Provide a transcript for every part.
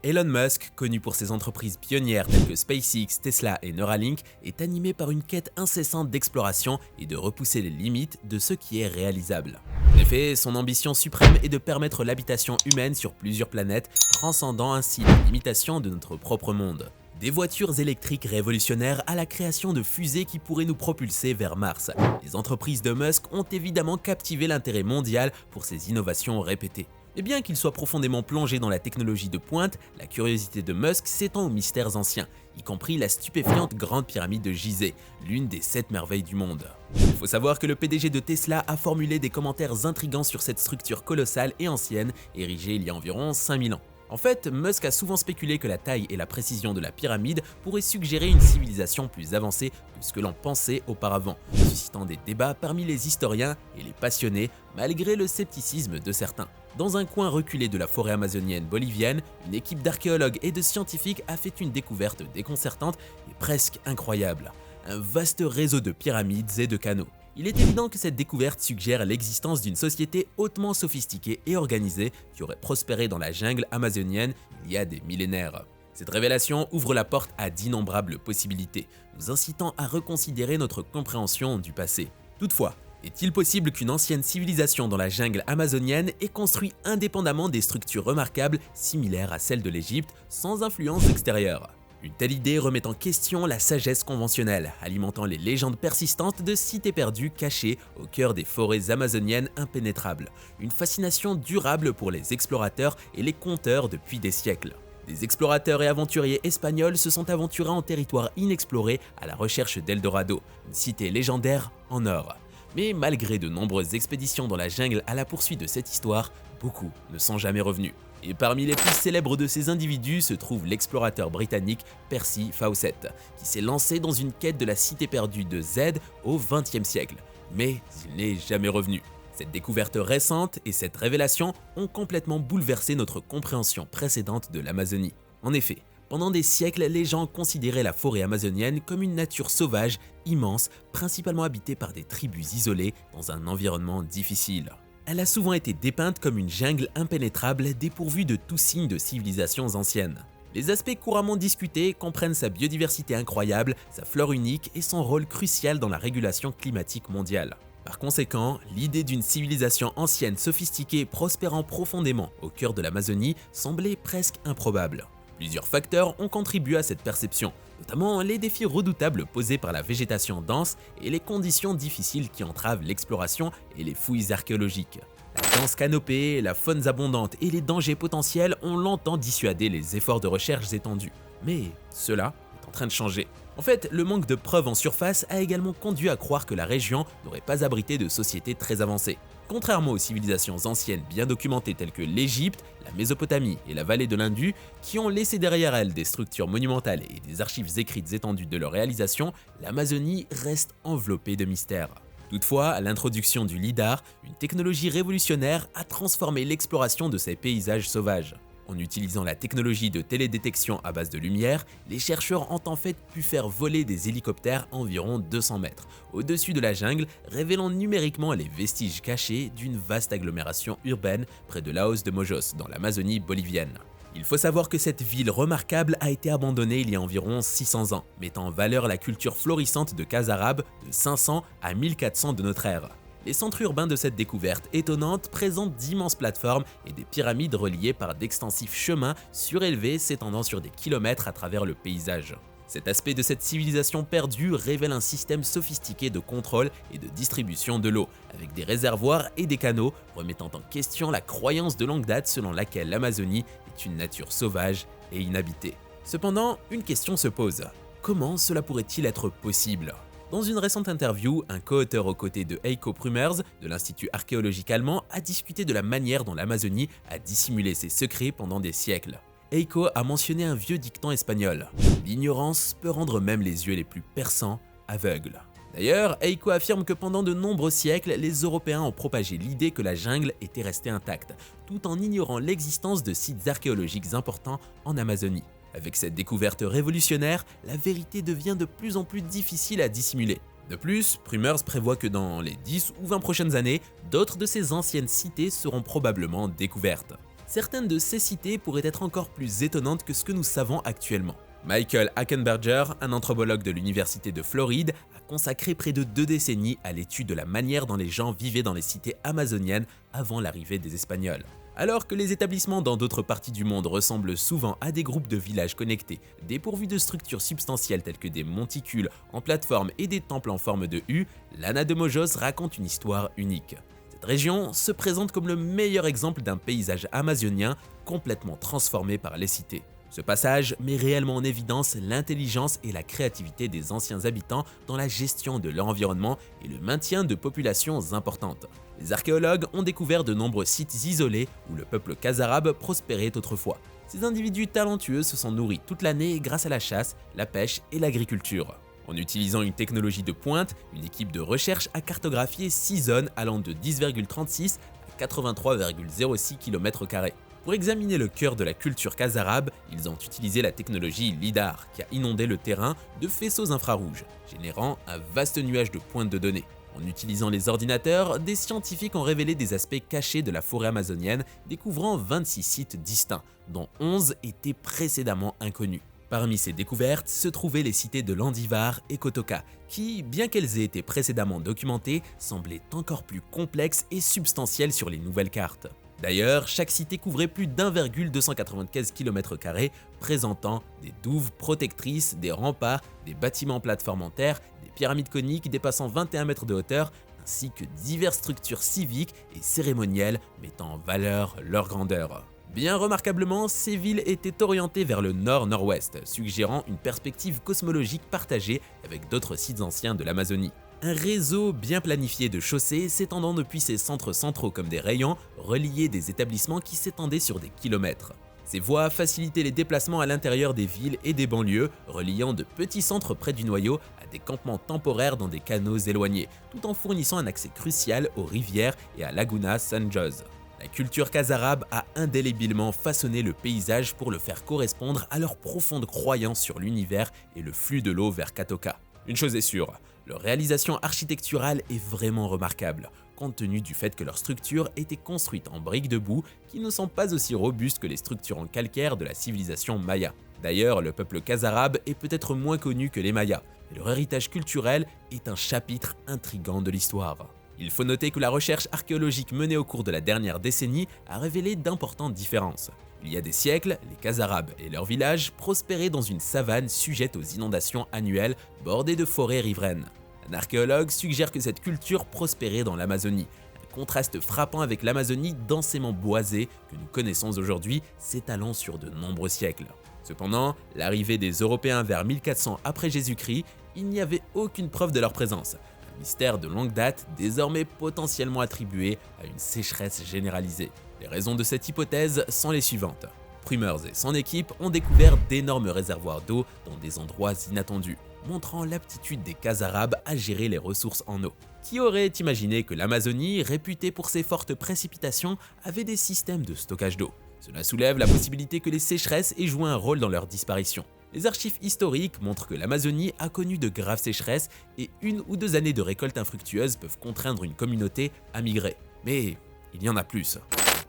Elon Musk, connu pour ses entreprises pionnières telles que SpaceX, Tesla et Neuralink, est animé par une quête incessante d'exploration et de repousser les limites de ce qui est réalisable. En effet, son ambition suprême est de permettre l'habitation humaine sur plusieurs planètes, transcendant ainsi les limitations de notre propre monde. Des voitures électriques révolutionnaires à la création de fusées qui pourraient nous propulser vers Mars. Les entreprises de Musk ont évidemment captivé l'intérêt mondial pour ces innovations répétées. Et bien qu'il soit profondément plongé dans la technologie de pointe, la curiosité de Musk s'étend aux mystères anciens, y compris la stupéfiante Grande Pyramide de Gizeh, l'une des 7 merveilles du monde. Il faut savoir que le PDG de Tesla a formulé des commentaires intrigants sur cette structure colossale et ancienne, érigée il y a environ 5000 ans. En fait, Musk a souvent spéculé que la taille et la précision de la pyramide pourraient suggérer une civilisation plus avancée que ce que l'on pensait auparavant, suscitant des débats parmi les historiens et les passionnés, malgré le scepticisme de certains. Dans un coin reculé de la forêt amazonienne bolivienne, une équipe d'archéologues et de scientifiques a fait une découverte déconcertante et presque incroyable. Un vaste réseau de pyramides et de canaux. Il est évident que cette découverte suggère l'existence d'une société hautement sophistiquée et organisée qui aurait prospéré dans la jungle amazonienne il y a des millénaires. Cette révélation ouvre la porte à d'innombrables possibilités, nous incitant à reconsidérer notre compréhension du passé. Toutefois, est-il possible qu'une ancienne civilisation dans la jungle amazonienne ait construit indépendamment des structures remarquables similaires à celles de l'Égypte sans influence extérieure ? Une telle idée remet en question la sagesse conventionnelle, alimentant les légendes persistantes de cités perdues cachées au cœur des forêts amazoniennes impénétrables. Une fascination durable pour les explorateurs et les conteurs depuis des siècles. Des explorateurs et aventuriers espagnols se sont aventurés en territoire inexploré à la recherche d'Eldorado, une cité légendaire en or. Mais malgré de nombreuses expéditions dans la jungle à la poursuite de cette histoire, beaucoup ne sont jamais revenus. Et parmi les plus célèbres de ces individus se trouve l'explorateur britannique Percy Fawcett, qui s'est lancé dans une quête de la cité perdue de Z au XXe siècle. Mais il n'est jamais revenu. Cette découverte récente et cette révélation ont complètement bouleversé notre compréhension précédente de l'Amazonie. En effet, pendant des siècles, les gens considéraient la forêt amazonienne comme une nature sauvage, immense, principalement habitée par des tribus isolées dans un environnement difficile. Elle a souvent été dépeinte comme une jungle impénétrable dépourvue de tout signe de civilisations anciennes. Les aspects couramment discutés comprennent sa biodiversité incroyable, sa flore unique et son rôle crucial dans la régulation climatique mondiale. Par conséquent, l'idée d'une civilisation ancienne sophistiquée prospérant profondément au cœur de l'Amazonie semblait presque improbable. Plusieurs facteurs ont contribué à cette perception, notamment les défis redoutables posés par la végétation dense et les conditions difficiles qui entravent l'exploration et les fouilles archéologiques. La dense canopée, la faune abondante et les dangers potentiels ont longtemps dissuadé les efforts de recherche étendus. Mais cela est en train de changer. En fait, le manque de preuves en surface a également conduit à croire que la région n'aurait pas abrité de sociétés très avancées. Contrairement aux civilisations anciennes bien documentées telles que l'Égypte, la Mésopotamie et la vallée de l'Indus, qui ont laissé derrière elles des structures monumentales et des archives écrites étendues de leur réalisation, l'Amazonie reste enveloppée de mystères. Toutefois, l'introduction du lidar, une technologie révolutionnaire, a transformé l'exploration de ces paysages sauvages. En utilisant la technologie de télédétection à base de lumière, les chercheurs ont en fait pu faire voler des hélicoptères à environ 200 mètres au-dessus de la jungle, révélant numériquement les vestiges cachés d'une vaste agglomération urbaine près de Laos de Mojos, dans l'Amazonie bolivienne. Il faut savoir que cette ville remarquable a été abandonnée il y a environ 600 ans, mettant en valeur la culture florissante de cases arabes de 500 à 1400 de notre ère. Les centres urbains de cette découverte étonnante présentent d'immenses plateformes et des pyramides reliées par d'extensifs chemins surélevés s'étendant sur des kilomètres à travers le paysage. Cet aspect de cette civilisation perdue révèle un système sophistiqué de contrôle et de distribution de l'eau, avec des réservoirs et des canaux, remettant en question la croyance de longue date selon laquelle l'Amazonie est une nature sauvage et inhabitée. Cependant, une question se pose. Comment cela pourrait-il être possible ? Dans une récente interview, un co-auteur aux côtés de Heiko Brümers de l'Institut archéologique allemand a discuté de la manière dont l'Amazonie a dissimulé ses secrets pendant des siècles. Heiko a mentionné un vieux dicton espagnol. L'ignorance peut rendre même les yeux les plus perçants aveugles. D'ailleurs, Heiko affirme que pendant de nombreux siècles, les Européens ont propagé l'idée que la jungle était restée intacte, tout en ignorant l'existence de sites archéologiques importants en Amazonie. Avec cette découverte révolutionnaire, la vérité devient de plus en plus difficile à dissimuler. De plus, Brümers prévoit que dans les 10 ou 20 prochaines années, d'autres de ces anciennes cités seront probablement découvertes. certaines de ces cités pourraient être encore plus étonnantes que ce que nous savons actuellement. Michael Hackenberger, un anthropologue de l'Université de Floride, a consacré près de 2 décennies à l'étude de la manière dont les gens vivaient dans les cités amazoniennes avant l'arrivée des Espagnols. Alors que les établissements dans d'autres parties du monde ressemblent souvent à des groupes de villages connectés, dépourvus de structures substantielles telles que des monticules en plateforme et des temples en forme de U, l'Anna de Mojos raconte une histoire unique. Cette région se présente comme le meilleur exemple d'un paysage amazonien complètement transformé par les cités. Ce passage met réellement en évidence l'intelligence et la créativité des anciens habitants dans la gestion de leur environnement et le maintien de populations importantes. Les archéologues ont découvert de nombreux sites isolés où le peuple Khazarab prospérait autrefois. Ces individus talentueux se sont nourris toute l'année grâce à la chasse, la pêche et l'agriculture. En utilisant une technologie de pointe, une équipe de recherche a cartographié 6 zones allant de 10,36 à 83,06 km². Pour examiner le cœur de la culture khazarabe, ils ont utilisé la technologie LIDAR qui a inondé le terrain de faisceaux infrarouges, générant un vaste nuage de pointes de données. En utilisant les ordinateurs, des scientifiques ont révélé des aspects cachés de la forêt amazonienne, découvrant 26 sites distincts, dont 11 étaient précédemment inconnus. Parmi ces découvertes se trouvaient les cités de Landivar et Kotoka, qui, bien qu'elles aient été précédemment documentées, semblaient encore plus complexes et substantielles sur les nouvelles cartes. D'ailleurs, chaque cité couvrait plus d'1,295 km², présentant des douves protectrices, des remparts, des bâtiments en plateforme en terre, des pyramides coniques dépassant 21 mètres de hauteur, ainsi que diverses structures civiques et cérémonielles mettant en valeur leur grandeur. Bien remarquablement, ces villes étaient orientées vers le nord-nord-ouest, suggérant une perspective cosmologique partagée avec d'autres sites anciens de l'Amazonie. Un réseau bien planifié de chaussées s'étendant depuis ces centres centraux comme des rayons reliaient des établissements qui s'étendaient sur des kilomètres. Ces voies facilitaient les déplacements à l'intérieur des villes et des banlieues, reliant de petits centres près du noyau à des campements temporaires dans des canaux éloignés, tout en fournissant un accès crucial aux rivières et à Laguna San Jose. La culture khazarabe a indéléblement façonné le paysage pour le faire correspondre à leur profonde croyance sur l'univers et le flux de l'eau vers Katoka. Une chose est sûre, leur réalisation architecturale est vraiment remarquable, compte tenu du fait que leurs structures étaient construites en briques de boue qui ne sont pas aussi robustes que les structures en calcaire de la civilisation maya. D'ailleurs, le peuple khazarabe est peut-être moins connu que les Mayas, et leur héritage culturel est un chapitre intrigant de l'histoire. Il faut noter que la recherche archéologique menée au cours de la dernière décennie a révélé d'importantes différences. Il y a des siècles, les Khazarabes et leurs villages prospéraient dans une savane sujette aux inondations annuelles bordée de forêts riveraines. Un archéologue suggère que cette culture prospérait dans l'Amazonie, un contraste frappant avec l'Amazonie densément boisée que nous connaissons aujourd'hui, s'étalant sur de nombreux siècles. Cependant, l'arrivée des Européens vers 1400 après Jésus-Christ, il n'y avait aucune preuve de leur présence. Un mystère de longue date, désormais potentiellement attribué à une sécheresse généralisée. Les raisons de cette hypothèse sont les suivantes. Prumers et son équipe ont découvert d'énormes réservoirs d'eau dans des endroits inattendus, montrant l'aptitude des Khazarabes à gérer les ressources en eau. Qui aurait imaginé que l'Amazonie, réputée pour ses fortes précipitations, avait des systèmes de stockage d'eau? Cela soulève la possibilité que les sécheresses aient joué un rôle dans leur disparition. Les archives historiques montrent que l'Amazonie a connu de graves sécheresses et 1 ou 2 années de récolte infructueuse peuvent contraindre une communauté à migrer. Mais il y en a plus.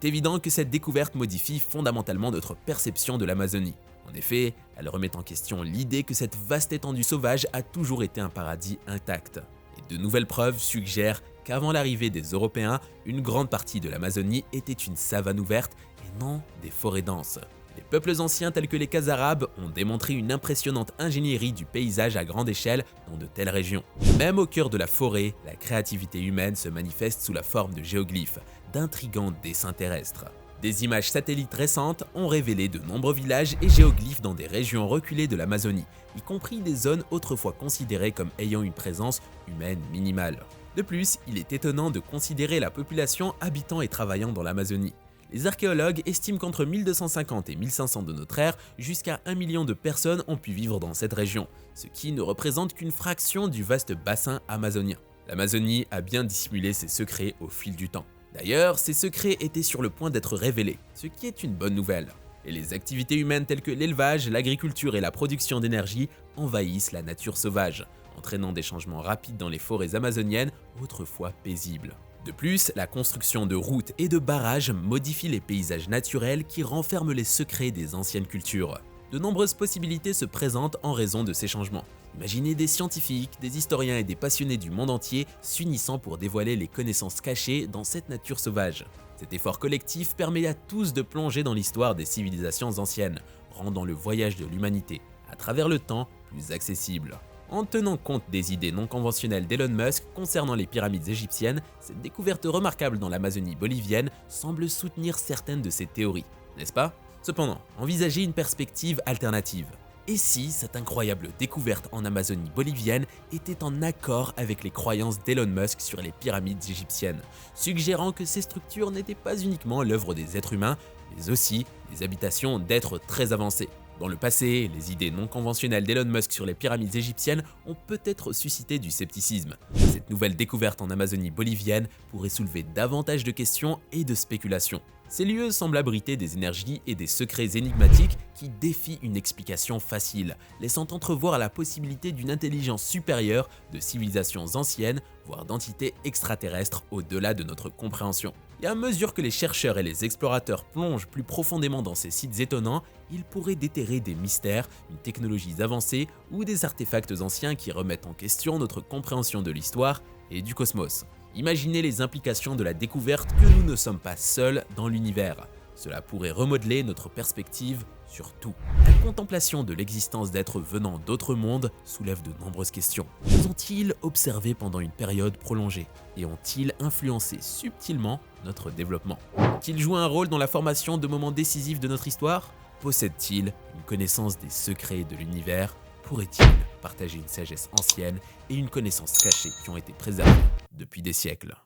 C'est évident que cette découverte modifie fondamentalement notre perception de l'Amazonie. En effet, elle remet en question l'idée que cette vaste étendue sauvage a toujours été un paradis intact. Et de nouvelles preuves suggèrent qu'avant l'arrivée des Européens, une grande partie de l'Amazonie était une savane ouverte et non des forêts denses. Les peuples anciens tels que les Khazarabes ont démontré une impressionnante ingénierie du paysage à grande échelle dans de telles régions. Même au cœur de la forêt, la créativité humaine se manifeste sous la forme de géoglyphes, d'intrigants dessins terrestres. Des images satellites récentes ont révélé de nombreux villages et géoglyphes dans des régions reculées de l'Amazonie, y compris des zones autrefois considérées comme ayant une présence humaine minimale. De plus, il est étonnant de considérer la population habitant et travaillant dans l'Amazonie. Les archéologues estiment qu'entre 1250 et 1500 de notre ère, jusqu'à 1 million de personnes ont pu vivre dans cette région, ce qui ne représente qu'une fraction du vaste bassin amazonien. L'Amazonie a bien dissimulé ses secrets au fil du temps. D'ailleurs, ces secrets étaient sur le point d'être révélés, ce qui est une bonne nouvelle. Et les activités humaines telles que l'élevage, l'agriculture et la production d'énergie envahissent la nature sauvage, entraînant des changements rapides dans les forêts amazoniennes, autrefois paisibles. De plus, la construction de routes et de barrages modifie les paysages naturels qui renferment les secrets des anciennes cultures. De nombreuses possibilités se présentent en raison de ces changements. Imaginez des scientifiques, des historiens et des passionnés du monde entier s'unissant pour dévoiler les connaissances cachées dans cette nature sauvage. Cet effort collectif permet à tous de plonger dans l'histoire des civilisations anciennes, rendant le voyage de l'humanité à travers le temps plus accessible. En tenant compte des idées non conventionnelles d'Elon Musk concernant les pyramides égyptiennes, cette découverte remarquable dans l'Amazonie bolivienne semble soutenir certaines de ces théories, n'est-ce pas? Cependant, envisagez une perspective alternative. Et si cette incroyable découverte en Amazonie bolivienne était en accord avec les croyances d'Elon Musk sur les pyramides égyptiennes, suggérant que ces structures n'étaient pas uniquement l'œuvre des êtres humains, mais aussi des habitations d'êtres très avancés? Dans le passé, les idées non conventionnelles d'Elon Musk sur les pyramides égyptiennes ont peut-être suscité du scepticisme. Cette nouvelle découverte en Amazonie bolivienne pourrait soulever davantage de questions et de spéculations. Ces lieux semblent abriter des énergies et des secrets énigmatiques qui défient une explication facile, laissant entrevoir la possibilité d'une intelligence supérieure, de civilisations anciennes, voire d'entités extraterrestres au-delà de notre compréhension. Et à mesure que les chercheurs et les explorateurs plongent plus profondément dans ces sites étonnants, ils pourraient déterrer des mystères, une technologie avancée ou des artefacts anciens qui remettent en question notre compréhension de l'histoire et du cosmos. Imaginez les implications de la découverte que nous ne sommes pas seuls dans l'univers. Cela pourrait remodeler notre perspective sur tout. La contemplation de l'existence d'êtres venant d'autres mondes soulève de nombreuses questions. Nous ont-ils observés pendant une période prolongée? Et ont-ils influencé subtilement notre développement? Ont-ils joué un rôle dans la formation de moments décisifs de notre histoire? Possèdent-ils une connaissance des secrets de l'univers? Pourraient-ils partager une sagesse ancienne et une connaissance cachée qui ont été préservées depuis des siècles?